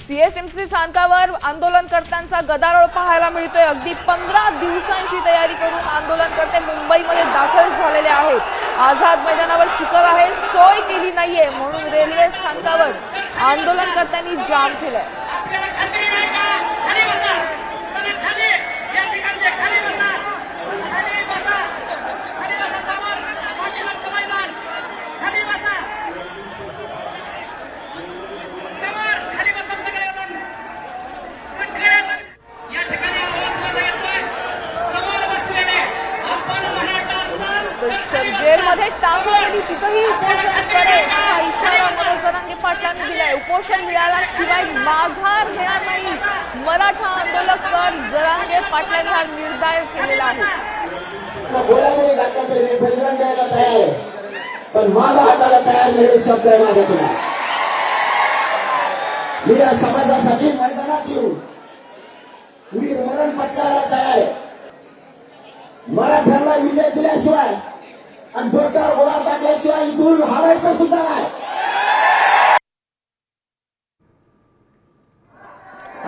CSMC स्थानकावर आंदोलनकर्त्यांचा गदारोळ पाहायला मिळतोय। अगदी 15 दिवसांची तयारी करून आंदोलनकर्ते मुंबईमध्ये दाखल झालेले आहेत। आझाद मैदानावर चिखल आहे, सोय केली नाहीये म्हणून रेल्वे स्थानकावर आंदोलनकर्त्यांनी जाम केलंय। जेलमध्ये टाकलं तिथंही उपोषण करेल असा इशारा मनोज जरांगे पाटलांनी दिलाय। उपोषण मिळाल्याशिवाय माघार घेणार नाही मराठा आंदोलक तर जरांगे पाटलांनी हा निर्धार केलेला आहे। पण मागा हाताला तयार नाही शब्द आहे माझ्याकडे। मी या समाजासाठी मैदानात येऊ, मी मरण पत्करायला तयार आहे। मराठ्यांना विजय दिल्याशिवाय आणि डोक्यावर गोळा टाकल्याशिवाय इथून हारायचं सुद्धा नाही।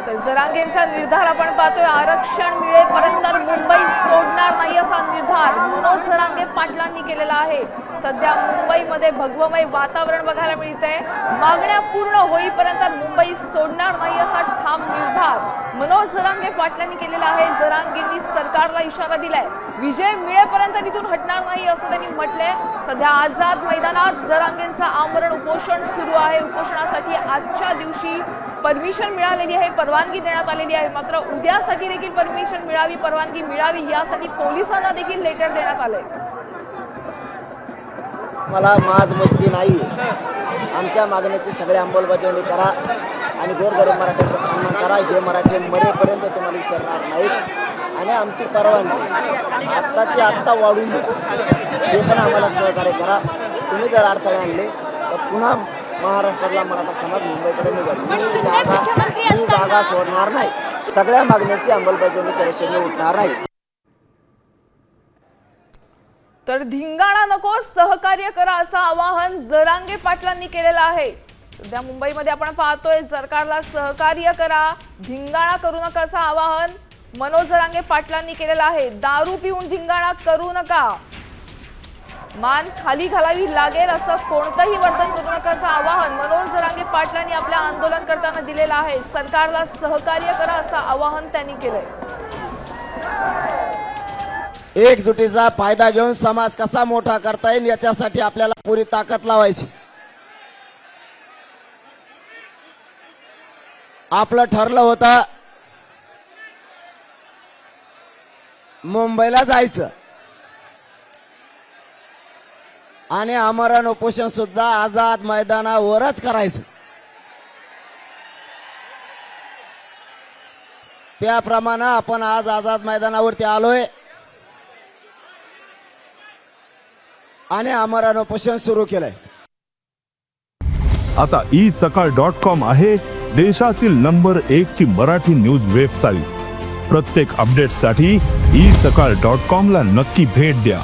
तर जरांगेंचा निर्धार आपण पाहतोय, आरक्षण मिळेपर्यंत मुंबई सोडणार नाही असा निर्धार मनोज जरांगे पाटलांनी केलेला आहे। सध्या मुंबईमध्ये भगवमय वातावरण बघायला मिळतंय। मागण्या पूर्ण होईपर्यंत मुंबई सोडणार नाही असा ठाम निर्धार मनोज जरांगे पाटलांनी केलेला आहे। जरांगेंनी सरकारला इशारा दिलाय, विजय मिळेपर्यंत तिथून हटणार नाही असं त्यांनी म्हटलंय। सध्या आझाद मैदानात जरांगेंचं आमरण उपोषण सुरू आहे। उपोषणासाठी आजच्या दिवशी परमिशन मिळालेली आहे, परवानगी देण्यात आलेली आहे। मात्र उद्यासाठी देखील परमिशन मिळावी, परवानगी मिळावी यासाठी पोलिसांना देखील लेटर देण्यात आलंय। मला माज मस्ती नाही, आमच्या मागण्याची सगळी अंमलबजावणी करा आणि गोरगरीब मराठ्यांचा सन्मान करा। हे मराठी मरेपर्यंत तुम्हाला विसरणार नाहीत आणि आमची परवानगी आत्ताची आत्ता वाढून हे पण आम्हाला सहकार्य करा। तुम्ही जर अडथळे आणले तर पुन्हा महाराष्ट्रातला मराठा समाज मुंबईकडे निघेल। मी जागा सोडणार नाही, सगळ्या मागण्यांची अंमलबजावणी केल्याशिवाय उठणार नाही। तर धिंगाणा नको, सहकार्य करा असं आवाहन जरांगे पाटलांनी केलेलं आहे। सध्या मुंबईमध्ये आपण पाहतोय, सरकारला सहकार्य करा, धिंगाणा करू नका असं आवाहन मनोज जरांगे पाटलांनी केलेलं आहे। दारू पिऊन धिंगाणा करू नका, मान खाली घालावी लागेल असं कोणतंही वर्तन करू नका असं आवाहन मनोज जरांगे पाटलांनी आपल्या आंदोलनकर्त्यांना दिलेलं आहे। सरकारला सहकार्य करा असं आवाहन त्यांनी केलंय। एकजुटीचा फायदा घेऊन समाज कसा मोठा करता येईल याच्यासाठी आपल्याला पुरी ताकद लावायची। आपलं ठरलं होतं मुंबईला जायचं आणि आमरण उपोषण सुद्धा आझाद मैदानावरच करायचं। त्याप्रमाणे आपण आज आझाद मैदानावरती आलोय आणि आमरण उपोषण सुरू केलंय। आता isakal.com आहे देशातील नंबर 1 ची मराठी न्यूज वेबसाईट। प्रत्येक अपडेटसाठी isakal.com ला नक्की भेट द्या।